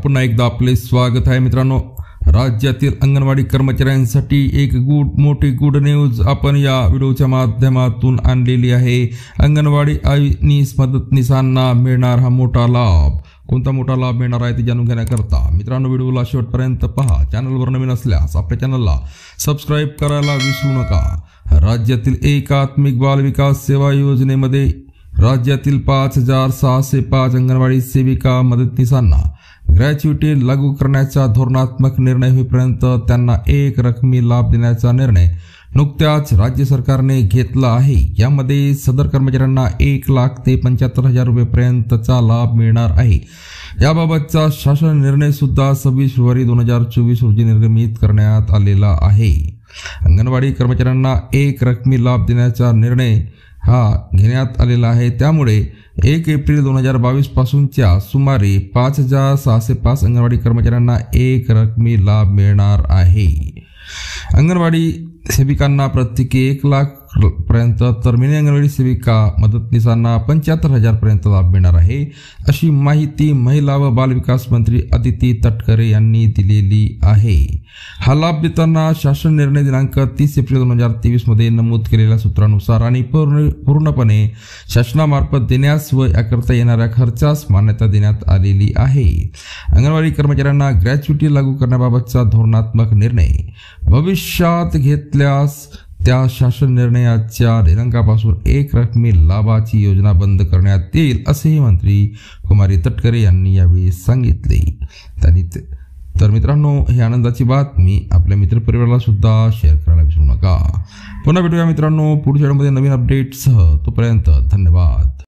पुन्हा एकदा आपले स्वागत आहे मित्रांनो। राज्यातील अंगणवाडी कर्मचाऱ्यांसाठी एक मोठी गुड न्यूज आपण या व्हिडिओच्या माध्यमातून आणलेली आहे। अंगणवाडी मदतनीसांना मिळणार हा मोठा लाभ। कोणता मोठा लाभ मिळणार आहे ते जाणून घेण्याकरता मित्रांनो व्हिडिओला शेवटपर्यंत पहा। चॅनलवर नवीन असल्यास आपल्या चॅनलला सबस्क्राइब करायला विसरू नका। राज्यातील एकात्मिक बाल विकास सेवा योजनेमध्ये राज्यातील 5605 अंगणवाडी सेविका मदतनीसांना ग्रॅच्युटी लागू करण्याचा धोरणात्मक निर्णय होईपर्यंत त्यांना एक रकमी लाभ देण्याचा निर्णय नुकत्याच राज्य सरकारने घेतला आहे। यामध्ये सदर कर्मचाऱ्यांना 1 लाख ते 75,000 रुपयेपर्यंतचा लाभ मिळणार आहे। याबाबतचा शासन निर्णय सुद्धा 26 फेब्रुवारी 2024 रोजी निर्गमित करण्यात आलेला आहे। अंगणवाडी कर्मचाऱ्यांना एक रकमी लाभ देण्याचा निर्णय घेण्यात आलेला आहे। त्यामुळे 1 एप्रिल 2022 पासूनच्या सुमारे 5605 अंगणवाडी कर्मचाऱ्यांना एक रकमी लाभ मिळणार आहे। अंगणवाडी सेविकांना प्रत्येकी 1 लाख पर्यंत तर मिनी अंगणवाडी सेविका मदतनीसांना 75,000 पर्यंत लाभ मिळणार आहे, अशी माहिती महिला व बाल विकास मंत्री अदिती तटकरे यांनी दिलेली आहे। हा लाभ देताना शासन निर्णय दिनांक 30 एप्रिल 2023 मध्ये नमूद केलेल्या सूत्रानुसार आणि पूर्णपणे शासनामार्फत देण्यास व याकरता येणाऱ्या खर्चास मान्यता देण्यात आलेली आहे। अंगणवाडी कर्मचाऱ्यांना ग्रॅच्युटी लागू करण्याबाबतचा धोरणात्मक निर्णय भविष्यात घेतल्यास त्या शासन निर्णयाच्या दिनांकापासून एक रकमी लाभाची योजना बंद करण्यात येईल, असेही मंत्री कुमारी तटकरे यांनी यावेळी सांगितले। तर मित्रांनो, ही आनंदाची बातमी आपल्या मित्रपरिवाराला सुद्धा शेअर करायला विसरू नका। पुन्हा भेटूया मित्रांनो पुढच्या व्हिडिओमध्ये नवीन अपडेट्ससह। तोपर्यंत धन्यवाद।